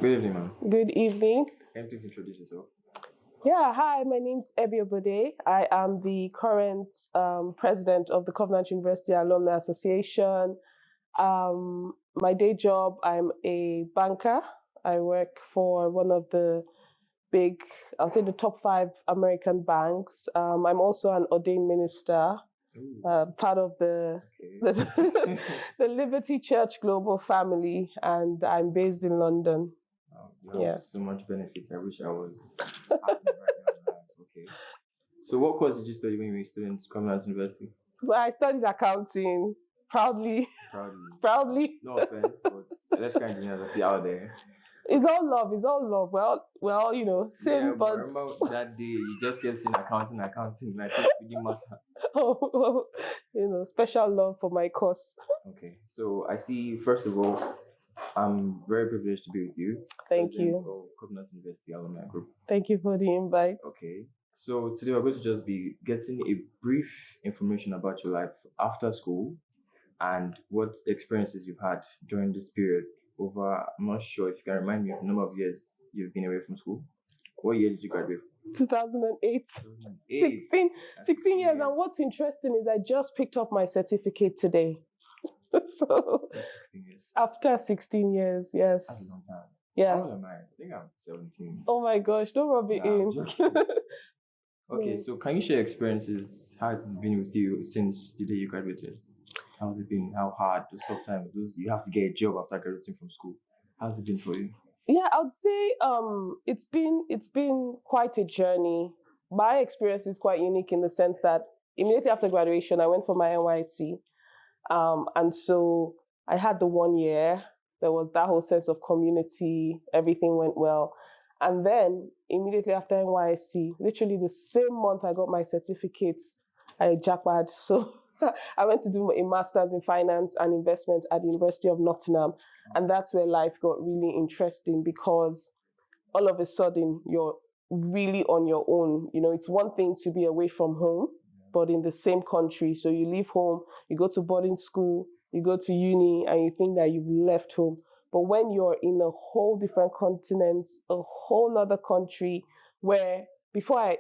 Good evening, ma'am. Good evening. Can you please introduce yourself? Yeah, hi, my name's Ebi Obode. I am the current president of the Covenant University Alumni Association. My day job, I'm a banker. I work for one of the big, I'll say the top 5 American banks. I'm also an ordained minister, part of the Okay. the Liberty Church Global family, and I'm based in London. You have so much benefits. I wish I was happening right now in life. Okay. So what course did you study when you were a student coming out University? So I studied accounting, proudly. No offense, but electrical engineers I see out there. It's all love. Well, same, Yeah, but remember that day you just kept saying accounting, like it didn't matter. special love for my course. Okay, so I see. First of all, I'm very privileged to be with you. Thank President you. of Covenant University Alumni Group. Thank you for the invite. Okay, so today we're going to just be getting a brief information about your life after school and what experiences you've had during this period. I'm not sure if you can remind me of the number of years you've been away from school. What year did you graduate? 2008. 2008. 16 years. And what's interesting is I just picked up my certificate today. So 16 years. After 16 years, yes. That's a long time. Yes. How old am I? I think I'm 17. Oh my gosh, don't rub it in. Okay, so can you share experiences, how it's been with you since the day you graduated? How's it been? How hard? Those tough times. You have to get a job after graduating from school. How's it been for you? Yeah, I would say it's been quite a journey. My experience is quite unique in the sense that immediately after graduation, I went for my NYC. And so I had the 1 year. There was that whole sense of community. Everything went well. And then immediately after NYC, literally the same month I got my certificate, I jackpot. So I went to do a master's in finance and investment at the University of Nottingham. And that's where life got really interesting because all of a sudden you're really on your own. It's one thing to be away from home, but in the same country. So you leave home, you go to boarding school, you go to uni, and you think that you've left home. But when you're in a whole different continent, a whole other country, where before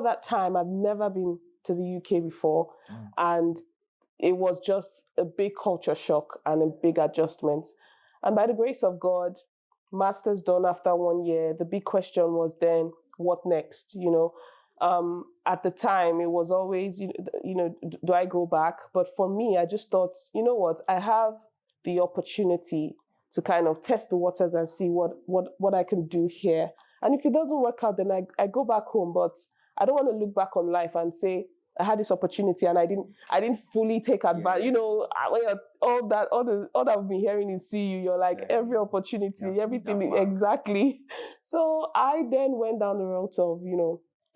that time, I'd never been to the UK before, and it was just a big culture shock and a big adjustment. And by the grace of God, master's done after 1 year. The big question was then, what next? At the time, it was always, do I go back? But for me, I just thought, you know what? I have the opportunity to kind of test the waters and see what I can do here. And if it doesn't work out, then I go back home. But I don't want to look back on life and say, I had this opportunity and I didn't fully take advantage. Yeah. All that I've been hearing is see you. You're like every opportunity, everything exactly. So I then went down the road of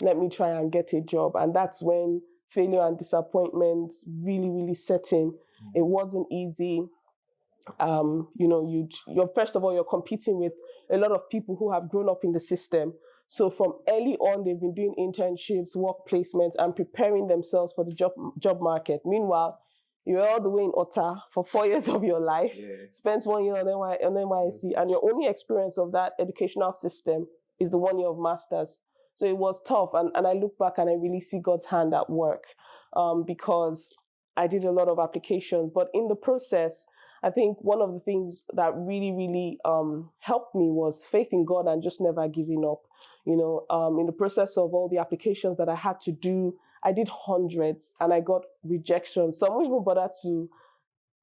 let me try and get a job, and that's when failure and disappointment really, really set in. It wasn't easy. You're first of all you're competing with a lot of people who have grown up in the system. So from early on, they've been doing internships, work placements, and preparing themselves for the job market. Meanwhile, you're all the way in Otta for 4 years of your life, spent 1 year on NYC, and your only experience of that educational system is the 1 year of master's. So it was tough, and I look back and I really see God's hand at work because I did a lot of applications. But in the process, I think one of the things that really, really helped me was faith in God and just never giving up. In the process of all the applications that I had to do, I did hundreds and I got rejection. Some won't even bother to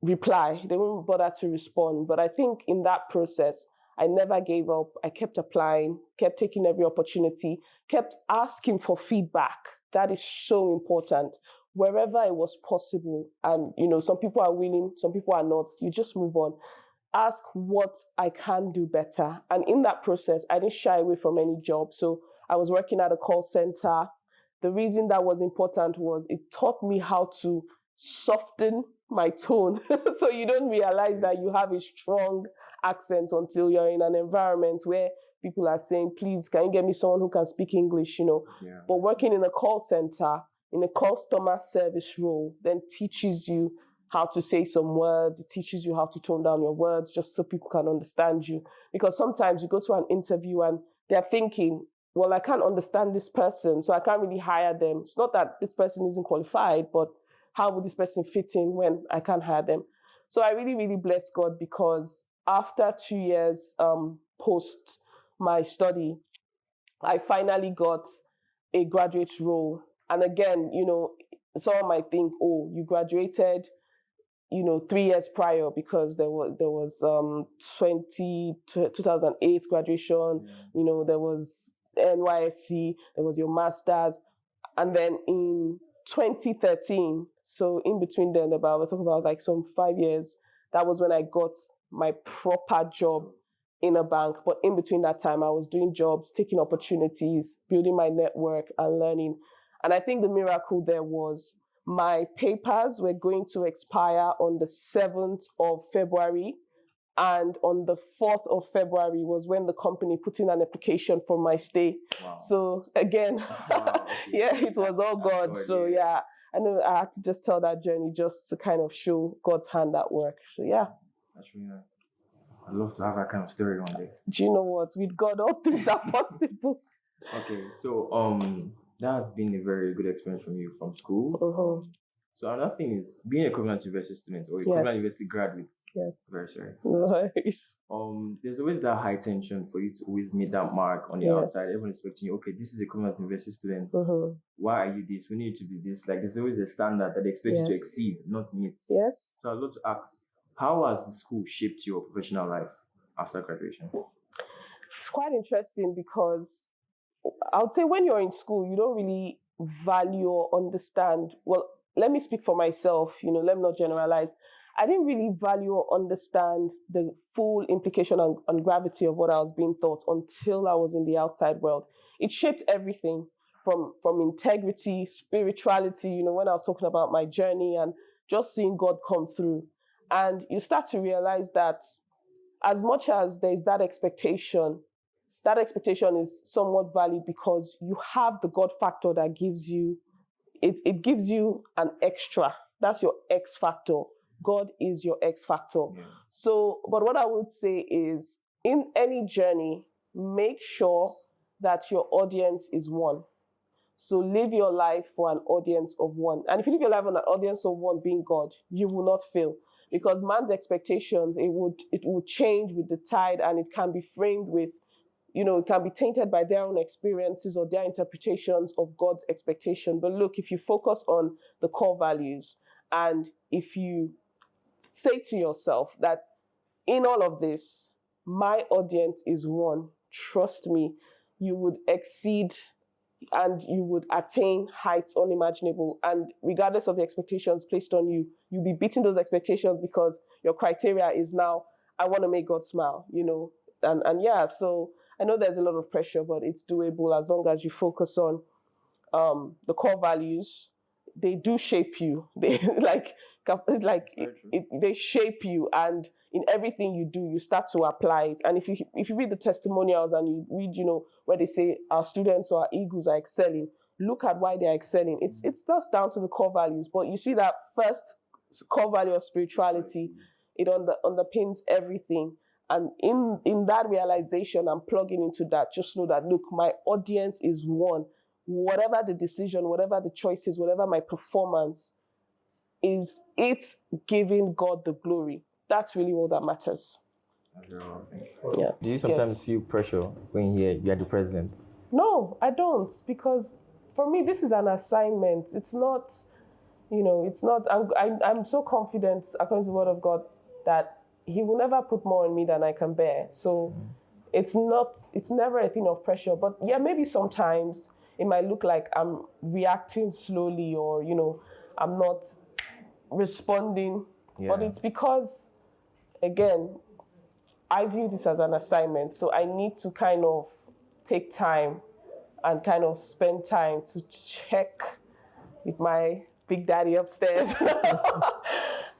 reply. They won't bother to respond. But I think in that process, I never gave up. I kept applying, kept taking every opportunity, kept asking for feedback. That is so important. Wherever it was possible. And, some people are willing, some people are not. You just move on. Ask what I can do better. And in that process, I didn't shy away from any job. So I was working at a call center. The reason that was important was it taught me how to soften my tone. So you don't realize that you have a strong accent until you're in an environment where people are saying, please, can you get me someone who can speak English, But working in a call center, in a customer service role, then teaches you how to say some words. It teaches you how to tone down your words just so people can understand you. Because sometimes you go to an interview and they're thinking, well, I can't understand this person, so I can't really hire them. It's not that this person isn't qualified, but how would this person fit in when I can't hire them? So I really, really bless God because after 2 years post my study, I finally got a graduate role. And again, someone might think, oh, you graduated, 3 years prior because there was 2008 graduation, there was NYSC, there was your master's, and then in 2013, so in between then, we're talking about like some 5 years, that was when I got my proper job in a bank. But in between that time, I was doing jobs, taking opportunities, building my network and learning. And I think the miracle there was my papers were going to expire on the 7th of February. And on the 4th of February was when the company put in an application for my stay. Wow. So again, Wow, okay. yeah, it was all God. God, So yeah, I know I had to just tell that journey just to kind of show God's hand at work. So yeah. That's really nice. I'd love to have that kind of story one day. Do you know what? With God, all things are possible. Okay, so that has been a very good experience from you from school. So another thing is being a Covenant University student or a Covenant University graduate. Yes. Very sorry. Nice. There's always that high tension for you to always meet that mark on the outside. Everyone expecting you, okay, this is a Covenant University student. Why are you this? We need to be this. Like there's always a standard that they expect you to exceed, not meet. Yes. So I'd love to ask, how has the school shaped your professional life after graduation? It's quite interesting because I would say when you're in school, you don't really value or understand. Well, let me speak for myself, let me not generalize. I didn't really value or understand the full implication and gravity of what I was being taught until I was in the outside world. It shaped everything from integrity, spirituality, when I was talking about my journey and just seeing God come through. And you start to realize that as much as there's that expectation is somewhat valid because you have the God factor that gives you, it gives you an extra. That's your X factor. God is your X factor. Yeah. So, but what I would say is in any journey, make sure that your audience is one. So live your life for an audience of one. And if you live your life on an audience of one being God, you will not fail. Because man's expectations, it would change with the tide and it can be framed with, it can be tainted by their own experiences or their interpretations of God's expectation. But look, if you focus on the core values and if you say to yourself that in all of this, my audience is one, trust me, you would exceed and you would attain heights unimaginable. And regardless of the expectations placed on you, you'll be beating those expectations because your criteria is now, I want to make God smile, And yeah, so I know there's a lot of pressure, but it's doable as long as you focus on the core values. They do shape you. They they shape you, and in everything you do, you start to apply it. And if you read the testimonials and you read, where they say our students or our eagles are excelling, look at why they are excelling. It's just down to the core values. But you see that first core value of spirituality, it underpins everything. And in that realization, I'm plugging into that. Just know that, look, my audience is one. Whatever the decision, whatever the choices, whatever my performance is, it's giving God the glory. That's really all that matters. Yeah. Do you sometimes feel pressure when you are the president? No, I don't, because for me, this is an assignment. It's not, it's not, I'm so confident, according to the word of God, that He will never put more on me than I can bear. So it's never a thing of pressure. But yeah, maybe sometimes it might look like I'm reacting slowly or, I'm not responding. Yeah. But it's because, again, I view this as an assignment. So I need to kind of take time and kind of spend time to check with my big daddy upstairs.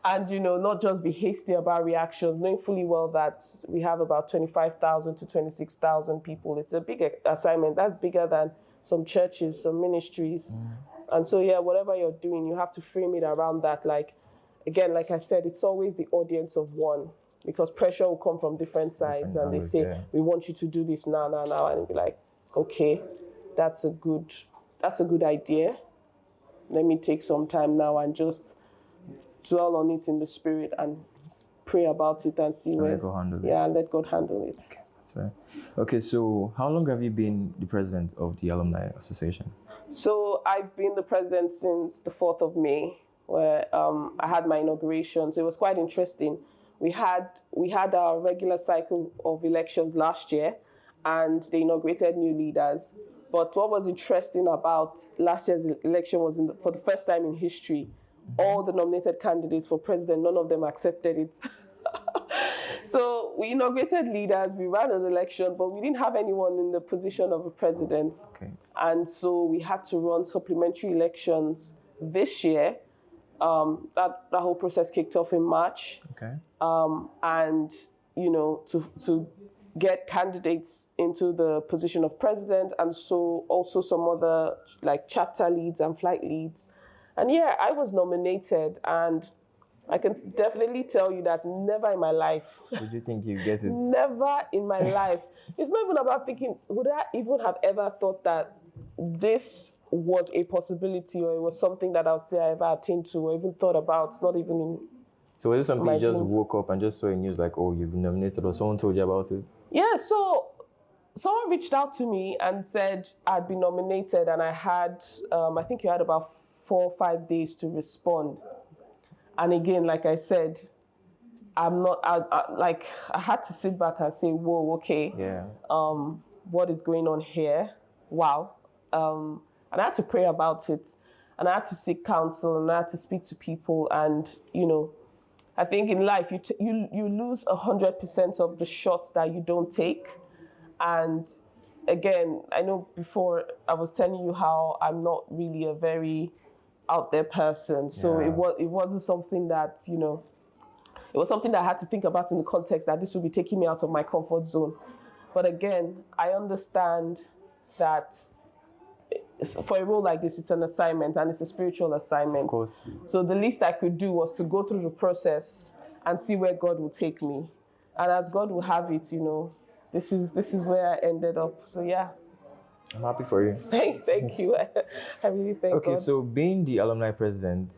And, not just be hasty about reactions, knowing fully well that we have about 25,000 to 26,000 people. It's a big assignment. That's bigger than some churches, some ministries. And so, yeah, whatever you're doing, you have to frame it around that. Like, again, like I said, it's always the audience of one, because pressure will come from different sides, Different and they angles, say, yeah. we want you to do this now, now, now, and be like, okay, that's a good idea. Let me take some time now and just dwell on it in the spirit and pray about it and see And where. let God handle it. Yeah, and let God handle it. That's right. Okay, so how long have you been the president of the Alumni Association? So I've been the president since the 4th of May, where I had my inauguration. So it was quite interesting. We had our regular cycle of elections last year, and they inaugurated new leaders. But what was interesting about last year's election was for the first time in history, all the nominated candidates for president, none of them accepted it. So we inaugurated leaders, we ran an election, but we didn't have anyone in the position of a president. Okay. And so we had to run supplementary elections this year. That whole process kicked off in March. Okay. And, to get candidates into the position of president, and so also some other like chapter leads and flight leads. And yeah, I was nominated, and I can definitely tell you that never in my life, Would you think you get it? never in my life, it's not even about thinking, would I even have ever thought that this was a possibility, or it was something that I would say I ever attained to, or even thought about. It's not even in. So was it something My you just dreams. woke up and just saw in news like, oh, you've been nominated, or someone told you about it? Yeah, so someone reached out to me and said I'd been nominated, and I had, I think you had about 4 or 5 days to respond. And again, like I said, I'm not, I had to sit back and say, whoa, okay, Yeah. what is going on here? Wow. And I had to pray about it, and I had to seek counsel, and I had to speak to people. And, I think in life, you lose 100% of the shots that you don't take. And again, I know before I was telling you how I'm not really a very out there person. So Yeah. it wasn't something that, it was something that I had to think about in the context that this would be taking me out of my comfort zone. But again, I understand that for a role like this, it's an assignment, and it's a spiritual assignment. Of course. So the least I could do was to go through the process and see where God will take me. And as God will have it, this is where I ended up. So yeah, I'm happy for you. thank you. I really thank Okay, God. so being the alumni president,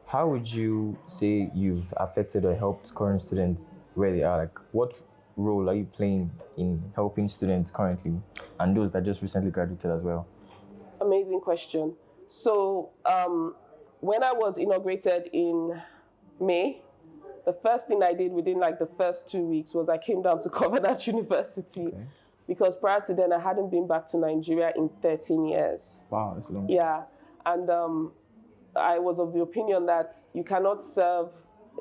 how would you say you've affected or helped current students where they are? Like, what role are you playing in helping students currently, and those that just recently graduated as well? Amazing question. So when I was inaugurated in May, the first thing I did within like the first 2 weeks was I came down to Covenant University. Okay. Because prior to then I hadn't been back to Nigeria in 13 years. Wow, that's long. Yeah, and I was of the opinion that you cannot serve,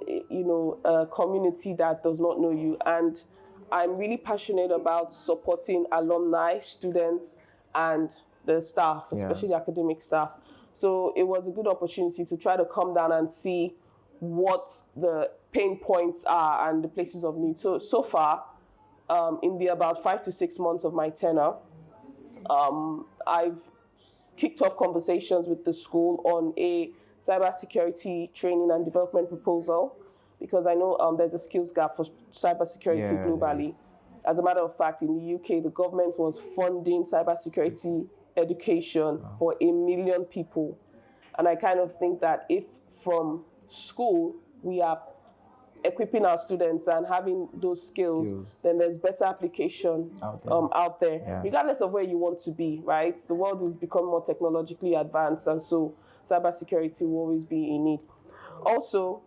a community that does not know you. And I'm really passionate about supporting alumni, students, and the staff, especially the academic staff. So it was a good opportunity to try to come down and see what the pain points are and the places of need. So far, in the about 5 to 6 months of my tenure, I've kicked off conversations with the school on a cybersecurity training and development proposal, because I know there's a skills gap for cybersecurity globally. Yes. As a matter of fact, in the UK, the government was funding cybersecurity education for 1 million people. And I kind of think that if from school we are equipping our students and having those skills, then there's better application out there, regardless of where you want to be, right? The world is becoming more technologically advanced, and so cybersecurity will always be in need. Also,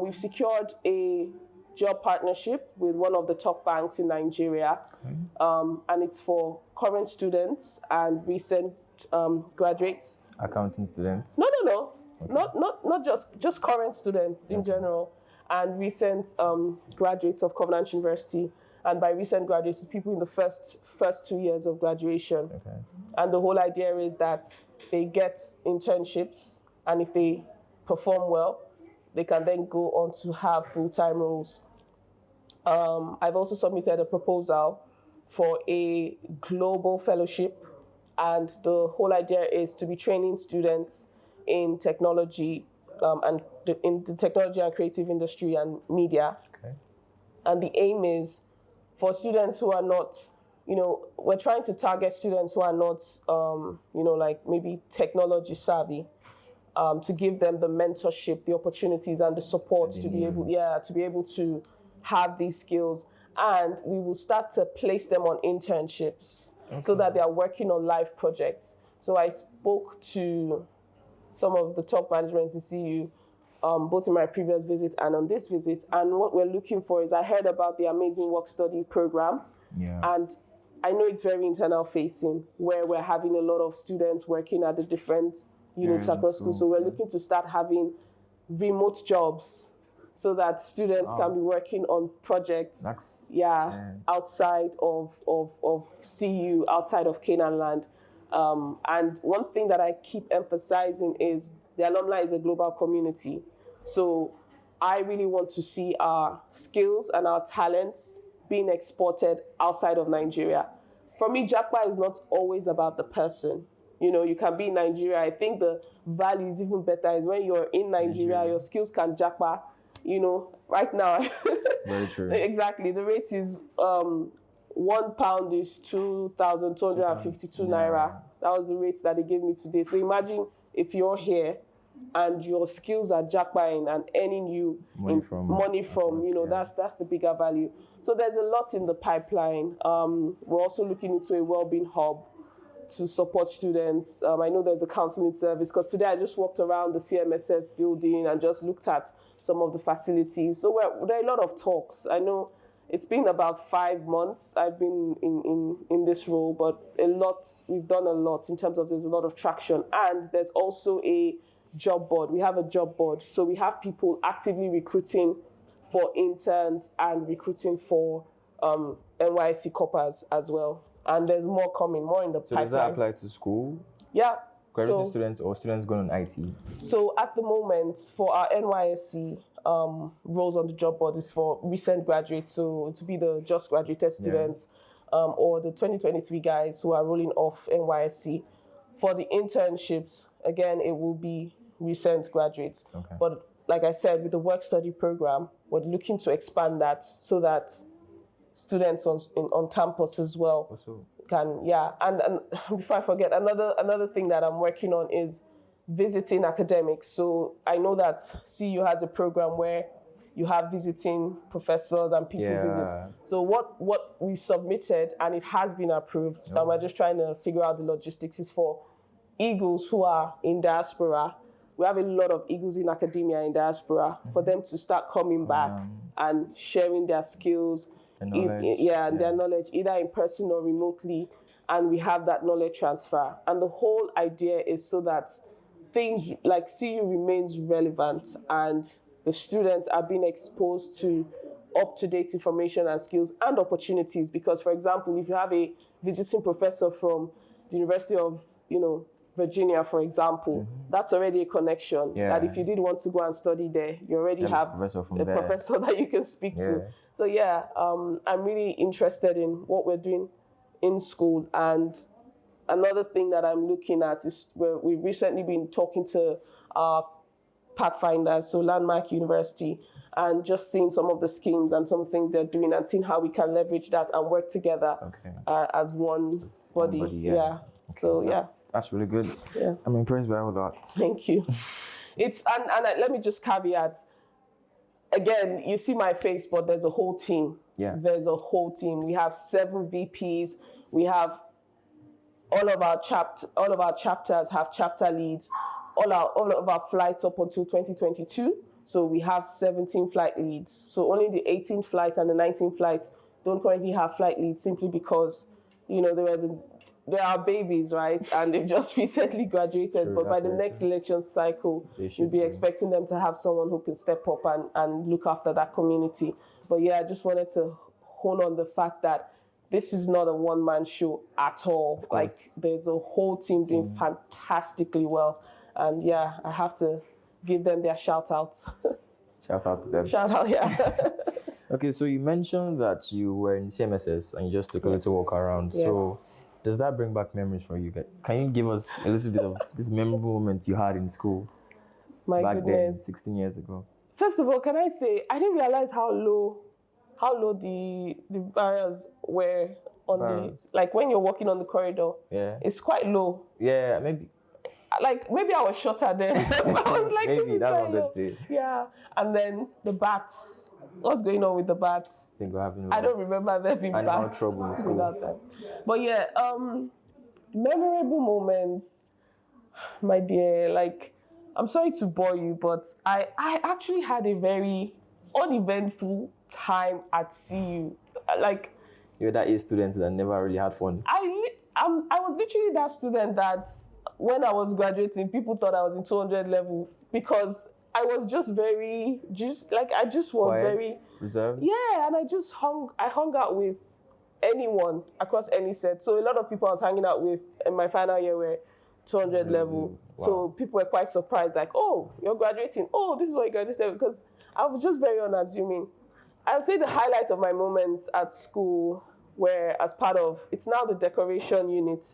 we've secured a job partnership with one of the top banks in Nigeria, and it's for current students and recent graduates. Accounting students? No. Okay. Not just current students in general, and recent graduates of Covenant University. And by recent graduates, it's people in the first 2 years of graduation. Okay. And the whole idea is that they get internships, and if they perform well, they can then go on to have full-time roles. I've also submitted a proposal for a global fellowship, and the whole idea is to be training students in technology in the technology and creative industry and media. Okay. And the aim is for students who are not, we're trying to target students who are not, like maybe technology savvy, to give them the mentorship, the opportunities, and the support to be able to have these skills. And we will start to place them on internships so that they are working on live projects. So I spoke to some of the top management to see you, both in my previous visit and on this visit. And what we're looking for is, I heard about the amazing work study program. Yeah. And I know it's very internal facing, where we're having a lot of students working at the different units across school. So we're looking to start having remote jobs so that students can be working on projects outside of CU, outside of Canaan land. And one thing that I keep emphasizing is the alumni is a global community. So I really want to see our skills and our talents being exported outside of Nigeria. For me, Japa is not always about the person. You can be in Nigeria. I think the value is even better is when you're in Nigeria, your skills can Japa. Right now. Very true. Exactly. The rate is £1 is 2,252 naira. That was the rate that they gave me today. So imagine if you're here and your skills are jackpotting and earning you money from that's the bigger value. So there's a lot in the pipeline. We're also looking into a well-being hub to support students. I know there's a counseling service, because today I just walked around the CMSS building and just looked at some of the facilities. So there are a lot of talks. I know it's been about 5 months I've been in this role, but we've done a lot in terms of there's a lot of traction. And there's also a job board. We have a job board. So we have people actively recruiting for interns and recruiting for NYSC coppers as well. And there's more coming, more in the pipeline. So does that apply to school? Yeah. Graduate students or students going on IT? So at the moment, for our NYSC roles on the job board is for recent graduates, so to be the just graduated students, or the 2023 guys who are rolling off NYSC. For the internships, again, it will be recent graduates. Okay. But like I said, with the work study program, we're looking to expand that so that students on campus as well can, and before I forget, another thing that I'm working on is visiting academics. So I know that CU has a program where you have visiting professors and people visit. So what we submitted, and it has been approved, and we're just trying to figure out the logistics, is for Eagles who are in diaspora. We have a lot of Eagles in academia in diaspora, for them to start coming back and sharing their skills, their knowledge, either in person or remotely, and we have that knowledge transfer. And the whole idea is so that things like CU remains relevant and the students are being exposed to up-to-date information and skills and opportunities. Because, for example, if you have a visiting professor from the University of, Virginia, for example, that's already a connection. That if you did want to go and study there, you already have a professor that you can speak to. So I'm really interested in what we're doing in school. And another thing that I'm looking at is we've recently been talking to our pathfinders, so Landmark University, and just seeing some of the schemes and some things they're doing and seeing how we can leverage that and work together as one body. Okay. So that's really good. I'm impressed by all that. Thank you. Let me just caveat again, you see my face, but there's a whole team. There's a whole team. We have 7 VPs. We have all of our chapters have chapter leads. All of our flights up until 2022. So we have 17 flight leads. So only the 18th flight and the 19th flights don't currently have flight leads, simply because they are babies, right? And they've just recently graduated. True, but by the next election cycle, we'll be expecting them to have someone who can step up and look after that community. But I just wanted to hone on the fact that this is not a one-man show at all. Like, there's a whole team doing fantastically well. And I have to give them their shout-outs. Shout out to them. Shout out, Okay, so you mentioned that you were in CMSS and you just took a little walk around. Yes. So does that bring back memories for you guys? Can you give us a little bit of this memorable moment you had in school? My back then, goodness. 16 years ago? First of all, can I say I didn't realize how low the barriers were on the, Barrels. like when you're walking on the corridor. Yeah. It's quite low. Yeah, maybe. Like maybe I was shorter then. I was like, Maybe this is that's very what I'm low. say. Yeah. And then the bats. What's going on with the bats? I think we're having I don't remember there being animal bats trouble in school. that time. But yeah, memorable moments, my dear. Like, I'm sorry to bore you, but I actually had a very uneventful time at CU. Like, You're that A student that never really had fun. I was literally that student that when I was graduating, people thought I was in 200 level because I was just I just was Quiet, very reserved. yeah, and I hung out with anyone across any set. So a lot of people I was hanging out with in my final year were 200 level. Wow. So people were quite surprised, like, oh, you're graduating. Oh, this is what you graduated, because I was just very unassuming. I would say the highlight of my moments at school were as part of, it's now the decoration unit,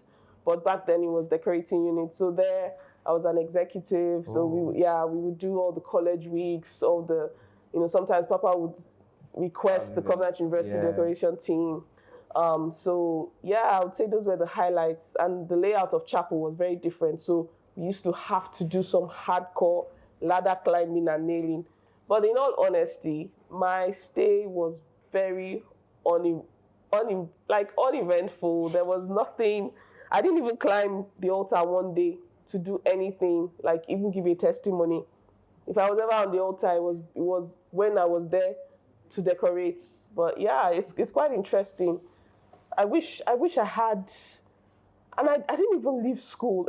but back then it was decorating unit. So there I was an executive. So we would do all the college weeks, all the, sometimes Papa would request the Covenant University decoration team. So yeah, I would say those were the highlights, and the layout of chapel was very different. So we used to have to do some hardcore ladder climbing and nailing. But in all honesty, my stay was very uneventful. There was nothing. I didn't even climb the altar one day to do anything, like even give a testimony. If I was ever on the altar, it was when I was there to decorate. But yeah, it's quite interesting. I wish I had, and I didn't even leave school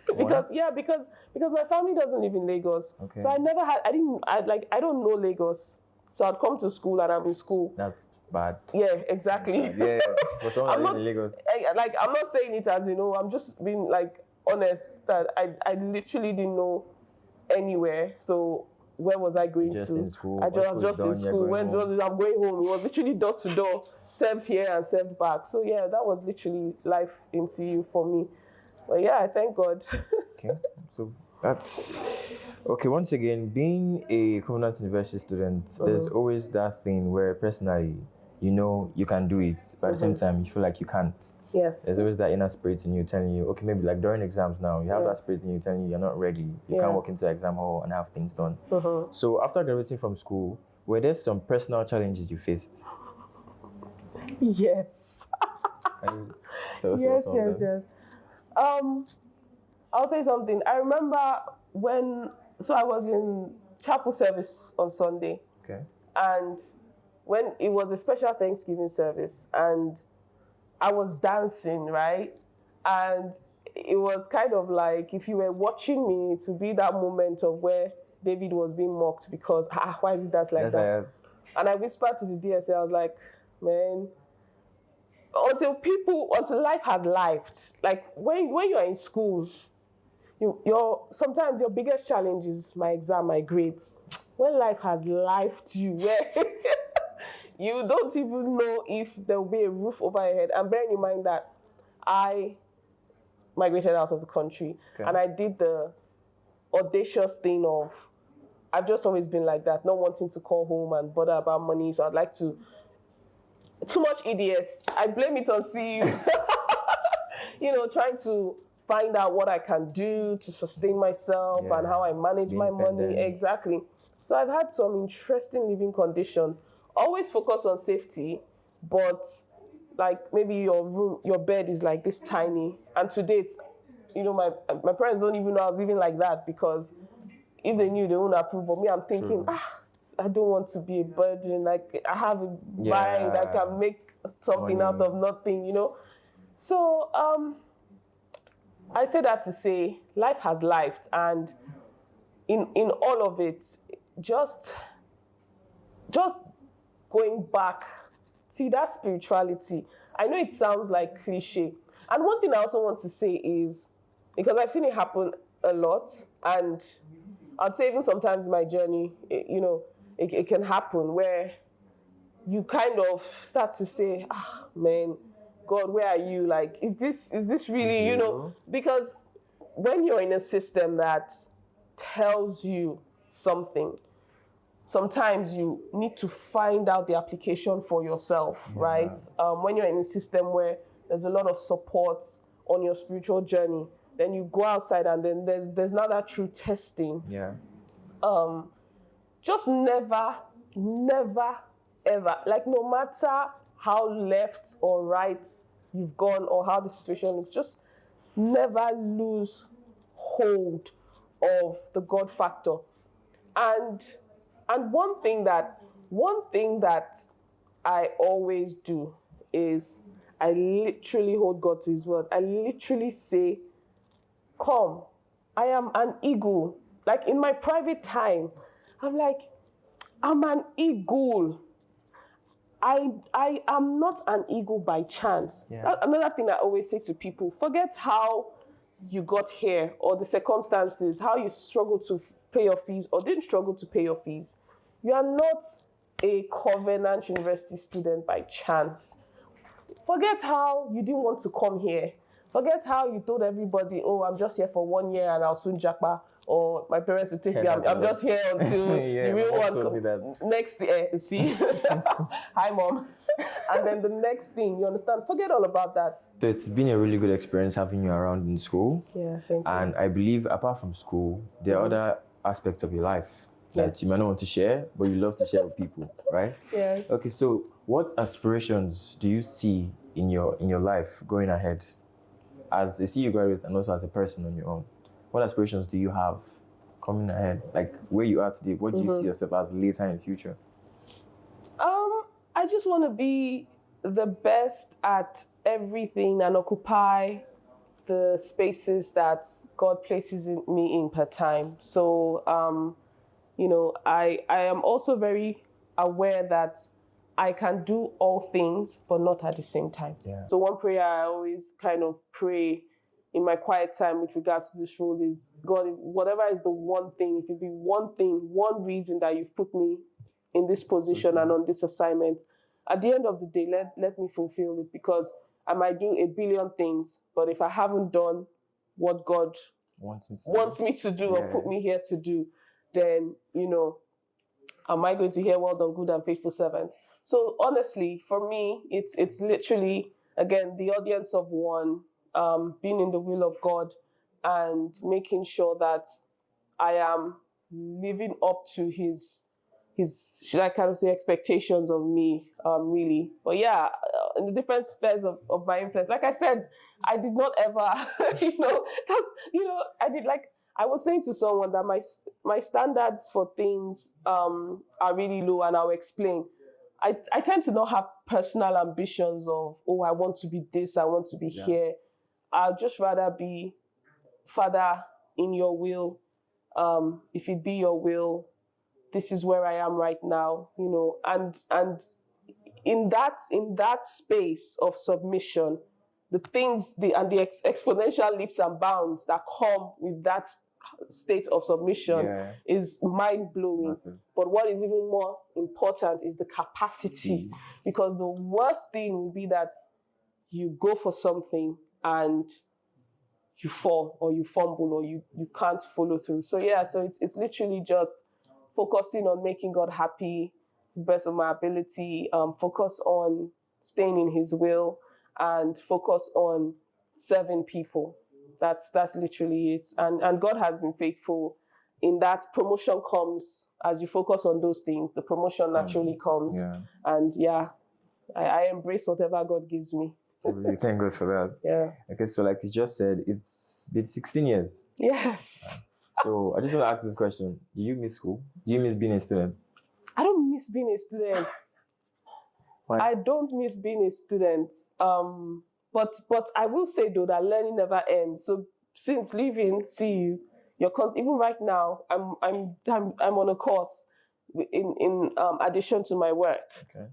because my family doesn't live in Lagos. Okay. So I don't know Lagos. So I'd come to school and I'm in school. That's bad. Yeah, exactly. Yeah, for someone that lives in Lagos. I'm not saying it as, I'm just being honest that I literally didn't know anywhere. So where was I going Just to? in school. I was just in school. When I'm going home, it was literally door to door, served here and served back. So yeah, that was literally life in CU for me. But yeah, I thank God. Okay, so that's okay. Once again, being a Covenant University student, there's always that thing where personally, you can do it, but at the same time, you feel like you can't. Yes. There's always that inner spirit in you telling you, okay, maybe like during exams now, you have that spirit in you telling you you're not ready. You can't walk into the exam hall and have things done. So after graduating from school, were there some personal challenges you faced? Yes. Can you tell us about some of them? Yes. I'll say something. I remember I was in chapel service on Sunday. Okay. And when it was a special Thanksgiving service, and I was dancing, right? And it was kind of like, if you were watching me, it would be that moment of where David was being mocked because, why is it dance like that? And I whispered to the DSA, I was like, man, until life has lived. Like when you're in school, sometimes your biggest challenge is my exam, my grades. When life has lived you, where you don't even know if there will be a roof over your head. And bearing in mind that I migrated out of the country, and I did the audacious thing of, I've just always been like that, not wanting to call home and bother about money. So I'd like to, too much EDS. I blame it on CU. Trying to find out what I can do to sustain myself and how I manage my money. Exactly. So I've had some interesting living conditions. Always focus on safety, but like maybe your bed is like this tiny. And today, it's, my parents don't even know I was living like that, because if they knew, they wouldn't approve. But me, I'm thinking, I don't want to be a burden. Like, I have a mind, I can make something out of nothing, So I say that to say life has lived, and in all of it, just going back, see that spirituality. I know it sounds like cliche. And one thing I also want to say is, because I've seen it happen a lot, and I'd say even sometimes in my journey, it can happen where you kind of start to say, man, God, where are you? Like, is this really, because when you're in a system that tells you something, sometimes you need to find out the application for yourself, right? When you're in a system where there's a lot of support on your spiritual journey, then you go outside and then there's not that true testing. Yeah. Just never, never, ever, like no matter how left or right you've gone or how the situation looks, just never lose hold of the God factor. And one thing that I always do is I literally hold God to his word. I literally say, come, I am an eagle. Like in my private time, I'm like, I'm an eagle. I am not an eagle by chance. Yeah. That's another thing I always say to people. Forget how you got here or the circumstances, how you struggled to pay your fees or didn't struggle to pay your fees. You are not a Covenant University student by chance. Forget how you didn't want to come here. Forget how you told everybody, oh, I'm just here for 1 year and I'll soon jackpot. Or my parents will take me. I'm just here until Yeah, the real my mom one told me that. comes. Next year, see? Hi, mom. And then the next thing, you understand? Forget all about that. So it's been a really good experience having you around in school. Yeah, thank you. And I believe apart from school, there are other aspects of your life that Yes. you might not want to share, but you love to share with people, right? Yeah. Okay, so what aspirations do you see in your life going ahead as a CU graduate and also as a person on your own? What aspirations do you have coming ahead? Like where you are today, what do you see yourself as later in the future? I just want to be the best at everything and occupy the spaces that God places me in per time. So, I am also very aware that I can do all things, but not at the same time. Yeah. So one prayer I always kind of pray in my quiet time with regards to this role is, God, whatever is the one thing, if it be one thing, one reason that you've put me in this position and on this assignment, at the end of the day, let me fulfill it, because I might do a billion things, but if I haven't done what God wants me to do or put me here to do, then, am I going to hear, well done, good and faithful servant? So honestly, for me, it's literally, again, the audience of one, being in the will of God and making sure that I am living up to his should I kind of say expectations of me, really. But yeah, in the different spheres of my influence, like I said, I did not ever, I did, like I was saying to someone that my standards for things are really low, and I'll explain. I tend to not have personal ambitions of, oh, I want to be this, I want to be here. I'd just rather be, Father, in your will, if it be your will, this is where I am right now, and in that space of submission, the things, the exponential leaps and bounds that come with that state of submission is mind-blowing. But what is even more important is the capacity, because the worst thing will be that you go for something and you fall or you fumble or you can't follow through. So it's literally just focusing on making God happy to the best of my ability, focus on staying in his will, and focus on serving people. That's literally it. And God has been faithful in that. Promotion comes as you focus on those things. The promotion naturally comes. And I embrace whatever God gives me. Really, thank God for that. Yeah. Okay, so like you just said, it's been 16 years. Yes. So I just want to ask this question. Do you miss school? Do you miss being a student? I don't miss being a student. Why? I don't miss being a student. But I will say though that learning never ends. So since leaving CU, even right now, I'm on a course in addition to my work,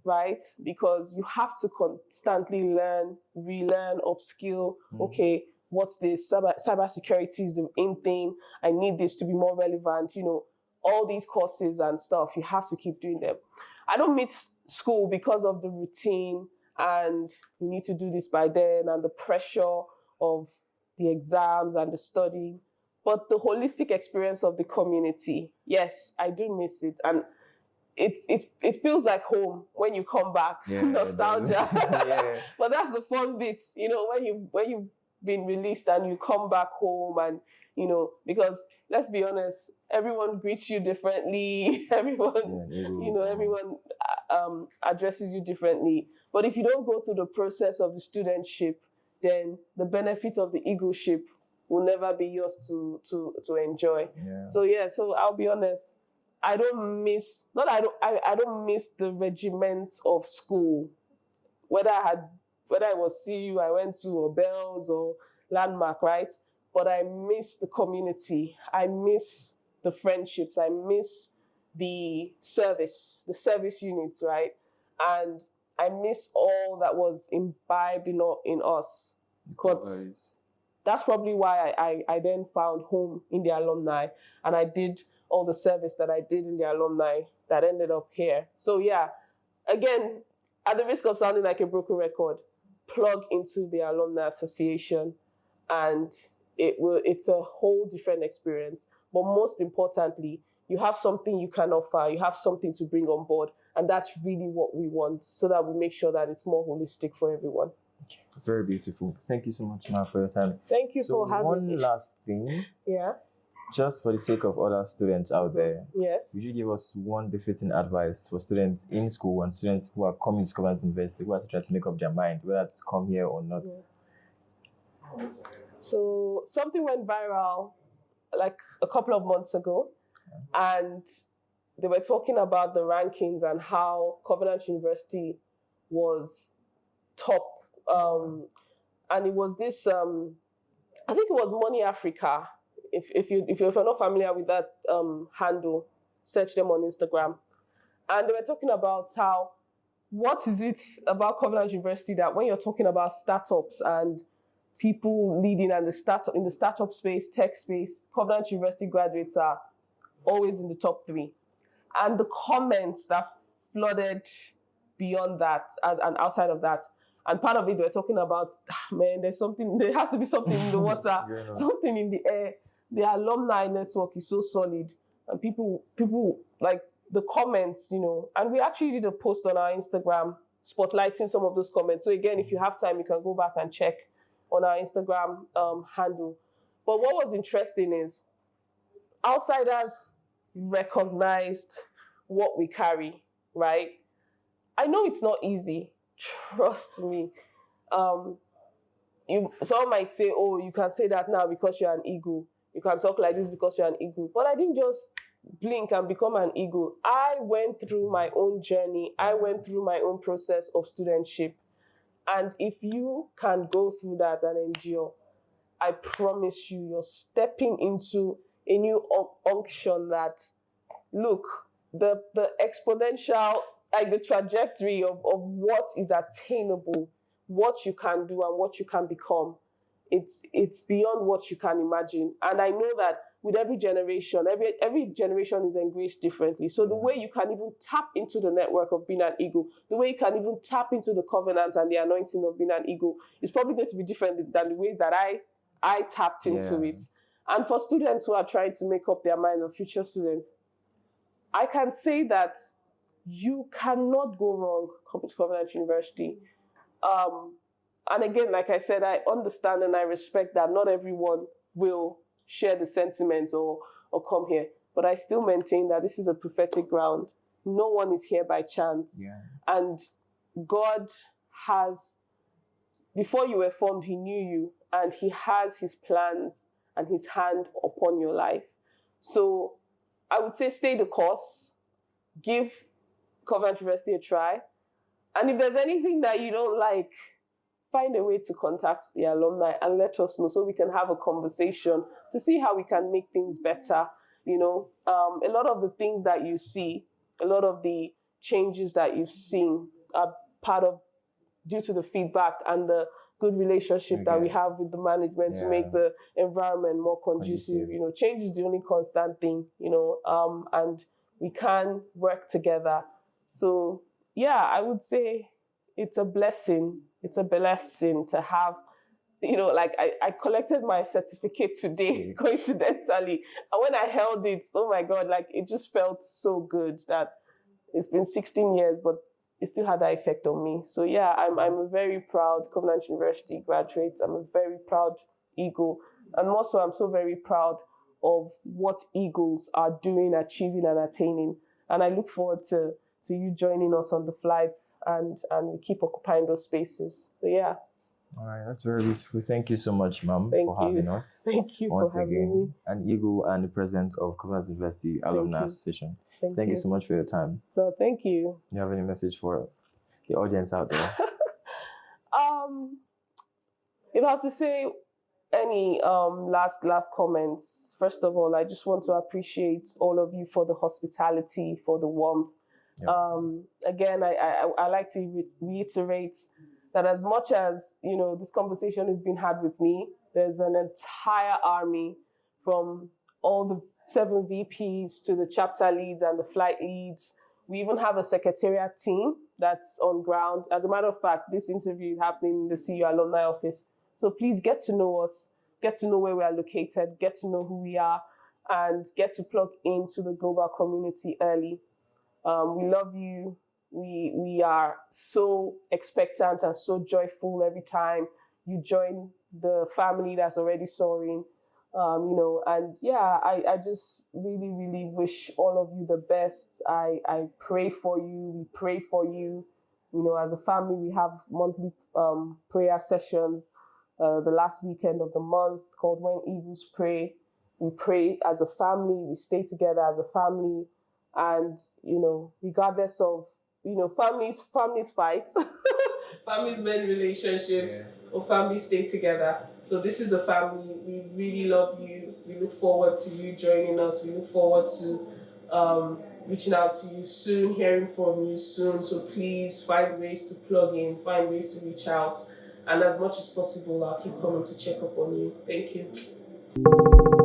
right? Because you have to constantly learn, relearn, upskill. Okay, what's this? Cybersecurity is the in thing. I need this to be more relevant. All these courses and stuff, you have to keep doing them. I don't miss school because of the routine and you need to do this by then and the pressure of the exams and the studying. But the holistic experience of the community, yes, I do miss it. And it feels like home when you come back. Yeah, Nostalgia. yeah. But that's the fun bits, when you've been released and you come back home, and because let's be honest, everyone greets you differently. Everyone, everyone addresses you differently. But if you don't go through the process of the studentship, then the benefits of the eagleship will never be yours to enjoy. Yeah. So I'll be honest, I don't miss not I don't miss the regiment of school. Whether I was CU, I went to, or Bells or Landmark, right? But I miss the community. I miss the friendships. I miss the service units, right? And I miss all that was imbibed in us. But that's probably why I then found home in the alumni, and I did all the service that I did in the alumni that ended up here. So yeah, again, at the risk of sounding like a broken record, plug into the alumni association, and it's a whole different experience. But most importantly, you have something you can offer, you have something to bring on board, and that's really what we want, so that we make sure that it's more holistic for everyone. Very beautiful. Thank you so much, Ma, for your time. Thank you for having me. One last thing. Yeah. Just for the sake of other students out there, yes, would you give us one befitting advice for students in school and students who are coming to Covenant University, who are trying to make up their mind whether to come here or not? Yeah. So something went viral like a couple of months ago, and they were talking about the rankings and how Covenant University was top. And it was this, I think it was Money Africa. If you're not familiar with that handle, search them on Instagram. And they were talking about what is it about Covenant University that when you're talking about startups and people leading and in the startup space, tech space, Covenant University graduates are always in the top 3. And the comments that flooded beyond that and outside of that, and part of it, we're talking about, man, there has to be something in the water, something in the air. The alumni network is so solid, and people like the comments, and we actually did a post on our Instagram spotlighting some of those comments. So again, if you have time, you can go back and check on our Instagram handle. But what was interesting is outsiders recognized what we carry, right? I know it's not easy. Trust me. Someone might say, oh, you can say that now because you're an eagle. You can talk like this because you're an eagle. But I didn't just blink and become an eagle. I went through my own journey. I went through my own process of studentship. And if you can go through that and endure, I promise you're stepping into a new unction that, look, the exponential, like the trajectory of what is attainable, what you can do and what you can become, it's beyond what you can imagine. And I know that with every generation is engraced differently. So the way you can even tap into the network of being an eagle, the way you can even tap into the covenant and the anointing of being an eagle is probably going to be different than the ways that I tapped into it. And for students who are trying to make up their mind, or future students, I can say that you cannot go wrong coming to Covenant University. And again, like I said, I understand and I respect that not everyone will share the sentiments or come here. But I still maintain that this is a prophetic ground. No one is here by chance. Yeah. And God has, before you were formed, He knew you, and He has His plans and His hand upon your life. So I would say stay the course, give Covenant University a try. And if there's anything that you don't like, find a way to contact the alumni and let us know so we can have a conversation to see how we can make things better. A lot of the things that you see, a lot of the changes that you've seen are due to the feedback and the good relationship that we have with the management to make the environment more conducive. Change is the only constant thing, and we can work together. So yeah, I would say it's a blessing. It's a blessing to have like I collected my certificate today, coincidentally. And when I held it, oh my God, like it just felt so good that it's been 16 years, but it still had that effect on me. So yeah, I'm a very proud Covenant University graduate. I'm a very proud Eagle. And also I'm so very proud of what Eagles are doing, achieving and attaining. And I look forward to you joining us on the flights and we keep occupying those spaces. So yeah. All right, that's very beautiful. Thank you so much, ma'am, Thank for you. having us. Thank you Once for having me. again, an Eagle and the president of Covenant University Alumni you. Association. Thank You you. so much for your time. No, thank you. You have any message for the audience out there? Um, if I was to say any last comments, first of all, I just want to appreciate all of you for the hospitality, for the warmth. Yeah. Again, I like to reiterate that as much as this conversation has been had with me, there's an entire army from all the 7 VPs to the chapter leads and the flight leads. We even have a secretariat team that's on ground. As a matter of fact, this interview is happening in the CU alumni office. So please get to know us, get to know where we are located, get to know who we are, and get to plug into the global community early. We love you. We are so expectant and so joyful every time you join the family that's already soaring. And yeah, I just really, really wish all of you the best. I pray for you. We pray for you. As a family, we have monthly prayer sessions the last weekend of the month called When Eagles Pray. We pray as a family. We stay together as a family. And, regardless of, families fight, families mend relationships, or families stay together. So this is a family. We really love you. We look forward to you joining us. We look forward to reaching out to you soon, hearing from you soon. So please find ways to plug in, find ways to reach out. And as much as possible, I'll keep coming to check up on you. Thank you.